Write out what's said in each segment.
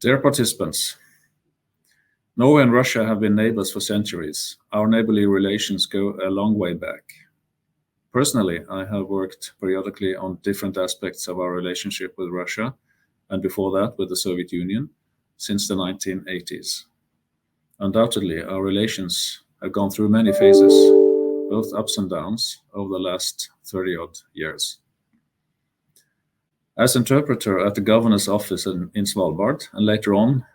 Dear participants, Norway and Russia have been neighbors for centuries. Our neighborly relations go a long way back. Personally, I have worked periodically on different aspects of our relationship with Russia, and before that with the Soviet Union, since the 1980s. Undoubtedly, our relations have gone through many phases, both ups and downs, over the last 30-odd years. As interpreter at the governor's office in Svalbard, and later on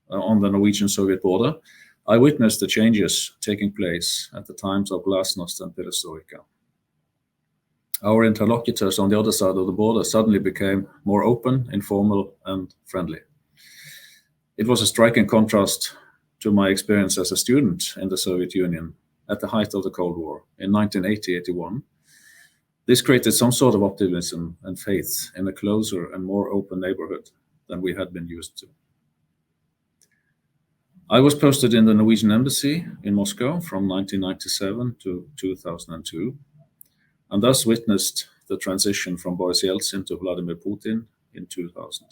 the Norwegian-Soviet border, I witnessed the changes taking place at the times of glasnost and perestroika. Our interlocutors on the other side of the border suddenly became more open, informal, and friendly. It was a striking contrast to my experience as a student in the Soviet Union at the height of the Cold War in 1980-81. This created some sort of optimism and faith in a closer and more open neighborhood than we had been used to. I was posted in the Norwegian embassy in Moscow from 1997 to 2002, and thus witnessed the transition from Boris Yeltsin to Vladimir Putin in 2000.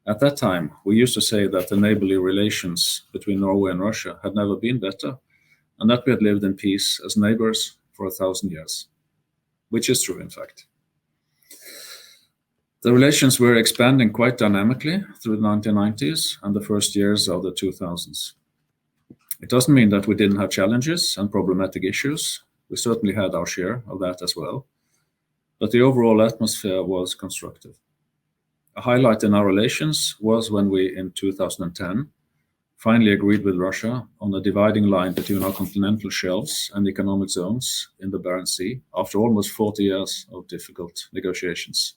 At that time, we used to say that the neighborly relations between Norway and Russia had never been better, and that we had lived in peace as neighbors for 1,000 years, which is true, in fact. The relations were expanding quite dynamically through the 1990s and the first years of the 2000s. It doesn't mean that we didn't have challenges and problematic issues. We certainly had our share of that as well, but the overall atmosphere was constructive. A highlight in our relations was when we, in 2010, finally agreed with Russia on a dividing line between our continental shelves and economic zones in the Barents Sea after almost 40 years of difficult negotiations.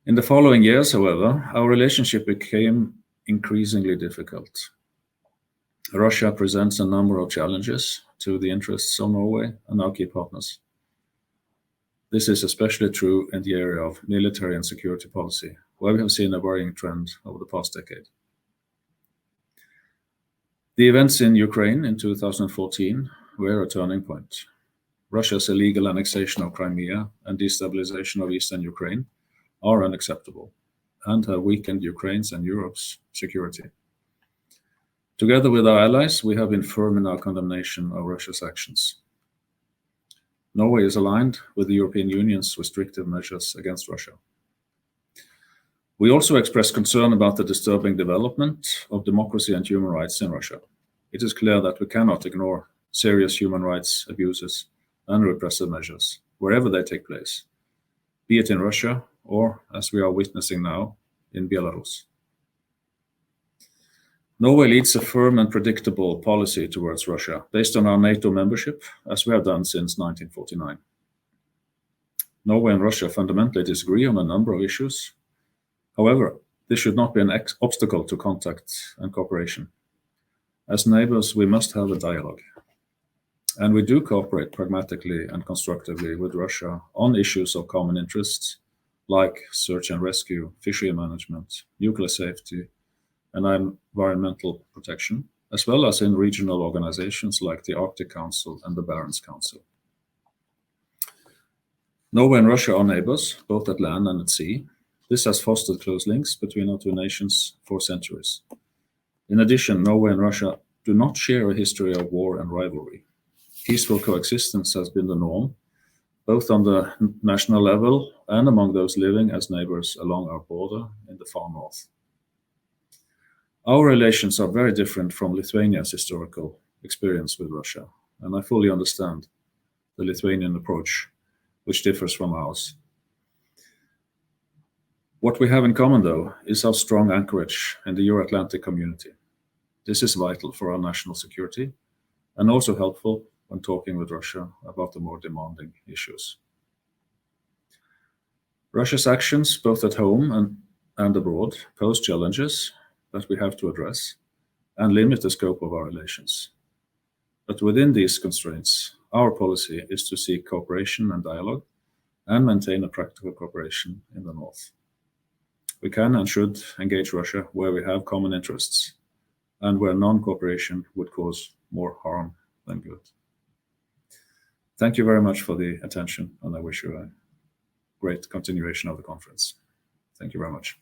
In the following years, however, our relationship became increasingly difficult. Russia presents a number of challenges to the interests of Norway and our key partners. This is especially true in the area of military and security policy, where we have seen a worrying trend over the past decade. The events in Ukraine in 2014 were a turning point. Russia's illegal annexation of Crimea and destabilization of eastern Ukraine are unacceptable and have weakened Ukraine's and Europe's security. Together with our allies, we have been firm in our condemnation of Russia's actions. Norway is aligned with the European Union's restrictive measures against Russia. We also express concern about the disturbing development of democracy and human rights in Russia. It is clear that we cannot ignore serious human rights abuses and repressive measures wherever they take place, be it in Russia or, as we are witnessing now, in Belarus. Norway leads a firm and predictable policy towards Russia based on our NATO membership, as we have done since 1949. Norway and Russia fundamentally disagree on a number of issues. However, this should not be an obstacle to contact and cooperation. As neighbors, we must have a dialogue. And we do cooperate pragmatically and constructively with Russia on issues of common interests, like search and rescue, fishery management, nuclear safety, and environmental protection, as well as in regional organizations like the Arctic Council and the Barents Council. Norway and Russia are neighbors, both at land and at sea. This has fostered close links between our two nations for centuries. In addition, Norway and Russia do not share a history of war and rivalry. Peaceful coexistence has been the norm, both on the national level and among those living as neighbors along our border in the far north. Our relations are very different from Lithuania's historical experience with Russia, and I fully understand the Lithuanian approach, which differs from ours. What we have in common, though, is our strong anchorage in the Euro-Atlantic community. This is vital for our national security and also helpful when talking with Russia about the more demanding issues. Russia's actions, both at home and abroad, pose challenges that we have to address and limit the scope of our relations. But within these constraints, our policy is to seek cooperation and dialogue and maintain a practical cooperation in the north. We can and should engage Russia where we have common interests and where non-cooperation would cause more harm than good. Thank you very much for the attention, and I wish you a great continuation of the conference. Thank you very much.